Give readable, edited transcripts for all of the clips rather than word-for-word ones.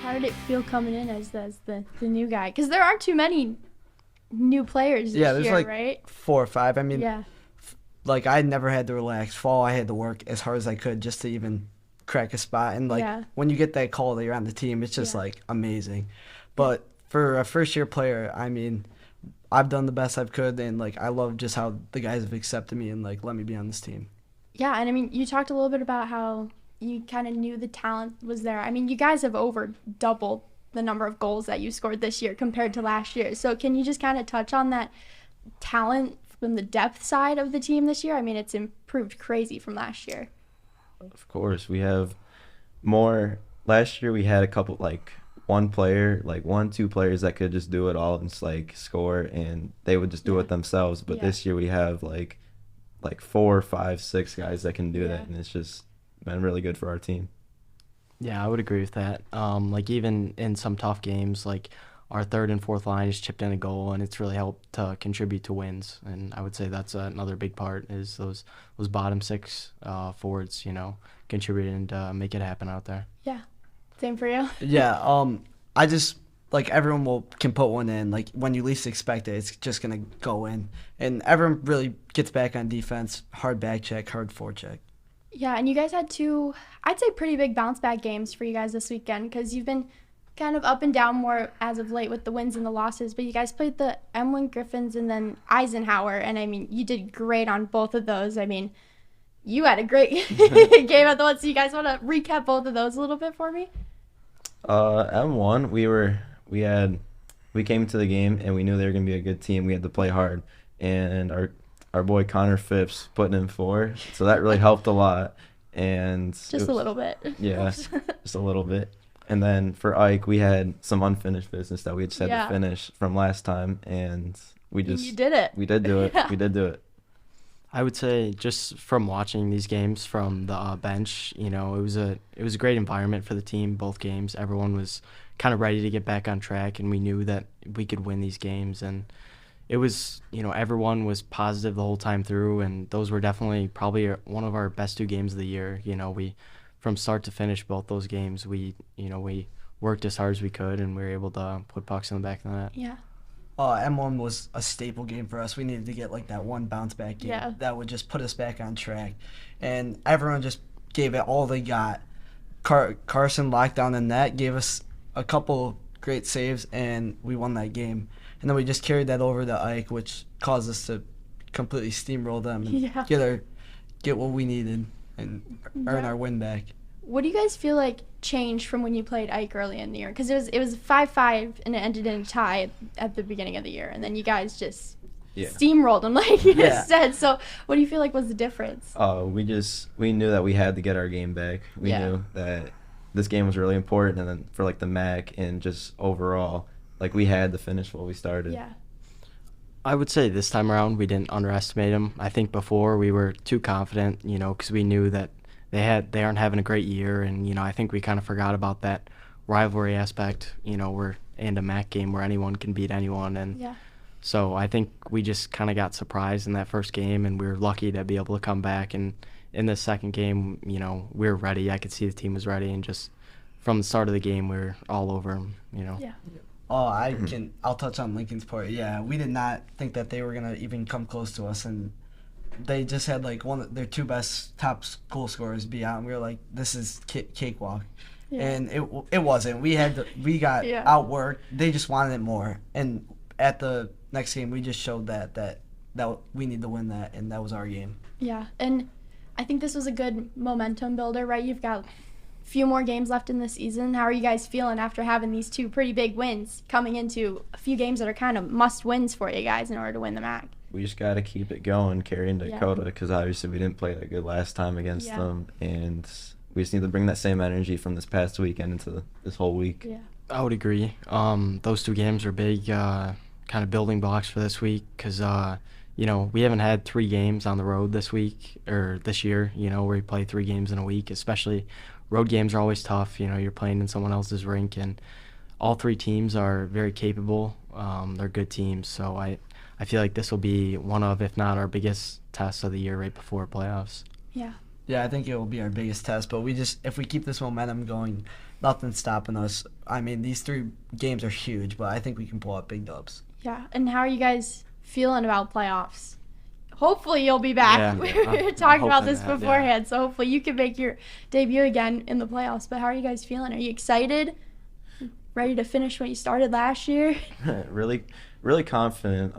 How did it feel coming in as the new guy? Because there aren't too many new players this Yeah, there's year, like right? 4 or 5. I mean, Yeah. like I never had to relax. Fall, I had to work as hard as I could just to even crack a spot. And like Yeah. when you get that call that you're on the team, it's just Yeah. like amazing. But for a first year player, I mean, I've done the best I could, and like I love just how the guys have accepted me and like let me be on this team. Yeah, and I mean, you talked a little bit about how you kind of knew the talent was there. I mean, you guys have over doubled the number of goals that you scored this year compared to last year. So can you just kind of touch on that talent from the depth side of the team this year? I mean, it's improved crazy from last year. Of course, we have more. Last year we had a couple, like one player, like 2 players that could just do it all and just like score, and they would just do it themselves. But this year we have like 4, 5, 6 guys that can do that, and it's just been really good for our team. Yeah, I would agree with that. Like even in some tough games, like our third and fourth line has chipped in a goal, and it's really helped to contribute to wins. And I would say that's another big part is those bottom 6 forwards, contributing to make it happen out there. Yeah. Same for you? Yeah, I just like everyone can put one in. Like when you least expect it, it's just gonna go in, and everyone really gets back on defense. Hard back check, hard forecheck. Yeah, and you guys had 2, I'd say, pretty big bounce back games for you guys this weekend because you've been kind of up and down more as of late with the wins and the losses, but you guys played the Emlyn Griffins and then Eisenhower, and I mean, you did great on both of those. I mean, you had a great game at the one, so you guys want to recap both of those a little bit for me? M1, we came to the game and we knew they were gonna be a good team. We had to play hard, and our boy Connor Phipps putting in 4, so that really helped a lot. And Just a little bit. Yeah, just a little bit. And then for Ike, we had some unfinished business that we just had to finish from last time, and you did it. We did do it. Yeah. We did do it. I would say just from watching these games from the bench, it was a great environment for the team. Both games, everyone was kind of ready to get back on track, and we knew that we could win these games. And it was, everyone was positive the whole time through, and those were definitely probably one of our best 2 games of the year. We from start to finish both those games, we worked as hard as we could, and we were able to put pucks in the back of the net. Yeah. M1 was a staple game for us. We needed to get like that one bounce back game that would just put us back on track, and everyone just gave it all they got. Carson locked down the net, gave us a couple great saves, and we won that game. And then we just carried that over to Ike, which caused us to completely steamroll them and get what we needed and earn our win back. What do you guys feel like changed from when you played Ike early in the year? Because it was 5-5 and it ended in a tie at the beginning of the year, and then you guys just steamrolled them like you just said. So what do you feel like was the difference? We knew that we had to get our game back. We knew that this game was really important, and then for like the MAC and just overall, like we had to finish what we started. Yeah. I would say this time around we didn't underestimate them. I think before we were too confident, because we knew that they aren't having a great year, and I think we kind of forgot about that rivalry aspect. We're in a MAC game where anyone can beat anyone, and so I think we just kind of got surprised in that first game, and we were lucky to be able to come back. And in the second game, we were ready. I could see the team was ready, and just from the start of the game, we were all over them. Yeah. Oh, I'll touch on Lincoln's part. Yeah, we did not think that they were gonna even come close to us, and they just had like one of their 2 best top goal scorers be out, and we were like, this is cakewalk. And it wasn't. We got outworked. They just wanted it more, and at the next game we just showed that we need to win that, and that was our game. Yeah, and I think this was a good momentum builder, right? You've got a few more games left in the season. How are you guys feeling after having these 2 pretty big wins coming into a few games that are kind of must wins for you guys in order to win the MAC? We just got to keep it going, carrying Dakota, because obviously we didn't play that good last time against them, and we just need to bring that same energy from this past weekend into this whole week. Yeah, I would agree. Those 2 games are big kind of building blocks for this week, because we haven't had 3 games on the road this week or this year, where we play 3 games in a week. Especially road games are always tough. You're playing in someone else's rink, and all 3 teams are very capable. They're good teams, so I feel like this will be one of, if not our biggest test of the year right before playoffs. Yeah. Yeah, I think it will be our biggest test, but if we keep this momentum going, nothing's stopping us. I mean, these 3 games are huge, but I think we can pull out big dubs. Yeah, and how are you guys feeling about playoffs? Hopefully you'll be back. Yeah, We were talking about this that, beforehand, so hopefully you can make your debut again in the playoffs. But how are you guys feeling? Are you excited? Ready to finish what you started last year? Really confident.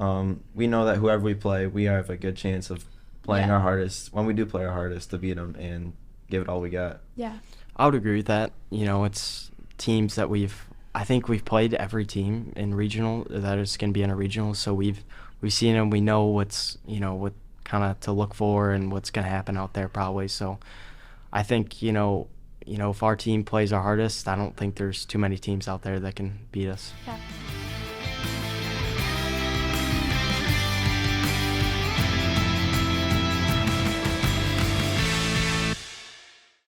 We know that whoever we play, we have a good chance of playing our hardest, when we do play our hardest, to beat them and give it all we got. Yeah. I would agree with that. You know, it's teams that I think we've played every team in regional that is going to be in a regional, so we've seen them. We know what kind of to look for and what's going to happen out there probably. So I think, if our team plays our hardest, I don't think there's too many teams out there that can beat us. Yeah.